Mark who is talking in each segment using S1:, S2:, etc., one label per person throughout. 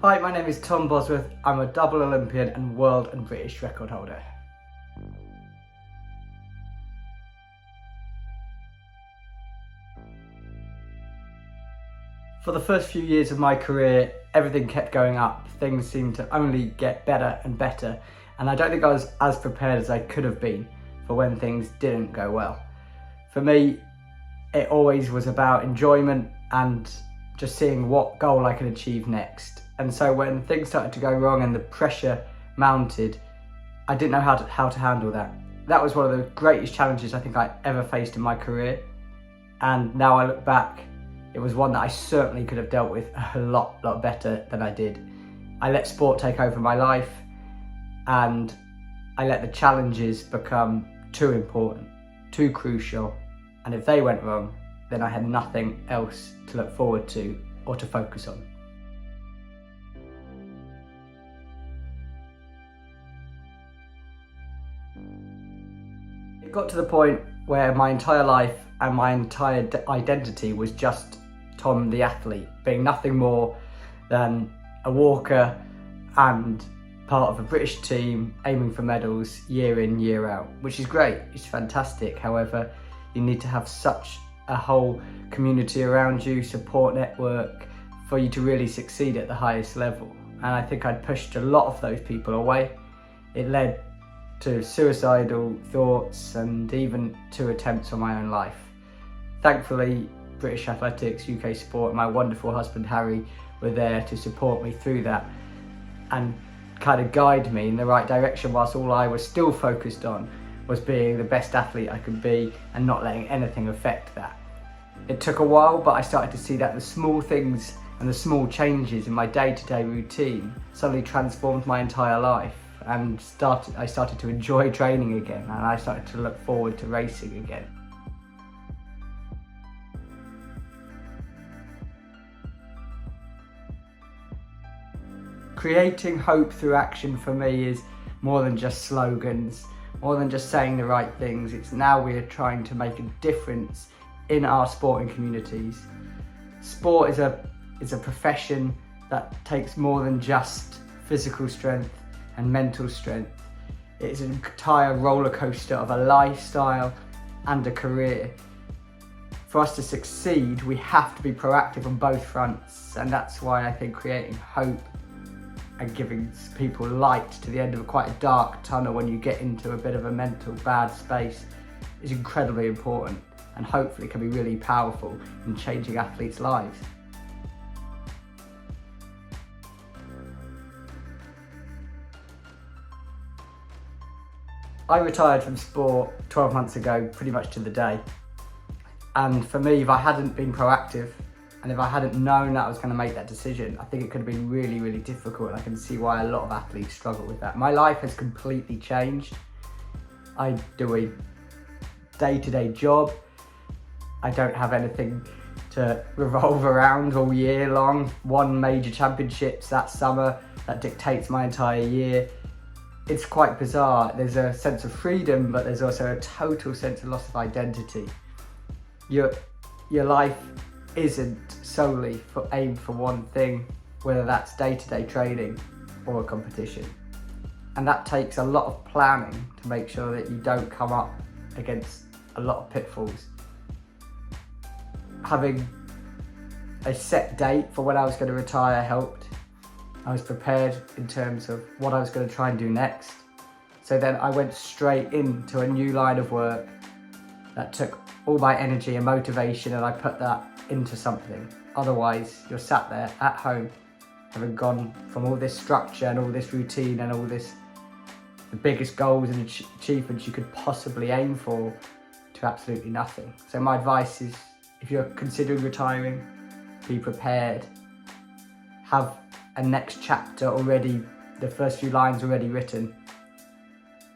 S1: Hi, my name is Tom Bosworth. I'm a double Olympian and world and British record holder. For the first few years of my career, everything kept going up. Things seemed to only get better and better, and I don't think I was as prepared as I could have been for when things didn't go well. For me, it always was about enjoyment and just seeing what goal I could achieve next. And so when things started to go wrong and the pressure mounted, I didn't know how to handle that. That was one of the greatest challenges I think I ever faced in my career. And now I look back, it was one that I certainly could have dealt with a lot better than I did. I let sport take over my life, and I let the challenges become too important, too crucial. And if they went wrong, then I had nothing else to look forward to or to focus on. It got to the point where my entire life and my entire identity was just Tom the athlete, being nothing more than a walker and part of a British team aiming for medals year in, year out, which is great, it's fantastic. However, you need to have such a whole community around you, support network, for you to really succeed at the highest level. And I think I'd pushed a lot of those people away. It led to suicidal thoughts and even 2 attempts on my own life. Thankfully, British Athletics, UK Sport, and my wonderful husband Harry were there to support me through that and kind of guide me in the right direction, whilst all I was still focused on was being the best athlete I could be and not letting anything affect that. It took a while, but I started to see that the small things and the small changes in my day-to-day routine suddenly transformed my entire life, and I started to enjoy training again, and I started to look forward to racing again. Creating hope through action for me is more than just slogans, more than just saying the right things. It's now we're trying to make a difference in our sporting communities. Sport is a profession that takes more than just physical strength and mental strength. It's an entire roller coaster of a lifestyle and a career. For us to succeed, we have to be proactive on both fronts, and that's why I think creating hope and giving people light to the end of quite a dark tunnel when you get into a bit of a mental bad space is incredibly important, and hopefully can be really powerful in changing athletes' lives. I retired from sport 12 months ago, pretty much to the day. And for me, if I hadn't been proactive, and if I hadn't known that I was going to make that decision, I think it could have been really, really difficult. I can see why a lot of athletes struggle with that. My life has completely changed. I do a day-to-day job. I don't have anything to revolve around all year long. Won major championships that summer, that dictates my entire year. It's quite bizarre. There's a sense of freedom, but there's also a total sense of loss of identity. Your life isn't solely aimed for one thing, whether that's day-to-day training or a competition. And that takes a lot of planning to make sure that you don't come up against a lot of pitfalls. Having a set date for when I was going to retire helped. I was prepared in terms of what I was going to try and do next. So then I went straight into a new line of work that took all my energy and motivation, and I put that into something. Otherwise, you're sat there at home, having gone from all this structure and all this routine and all this, the biggest goals and achievements you could possibly aim for, to absolutely nothing. So my advice is, if you're considering retiring, be prepared. Have a next chapter already, the first few lines already written.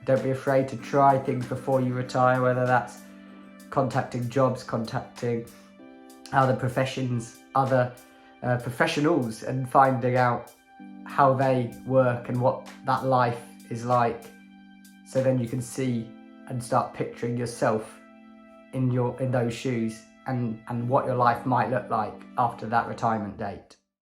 S1: Don't be afraid to try things before you retire, whether that's contacting jobs, contacting other professions, other professionals, and finding out how they work and what that life is like. So then you can see and start picturing yourself in those shoes and what your life might look like after that retirement date.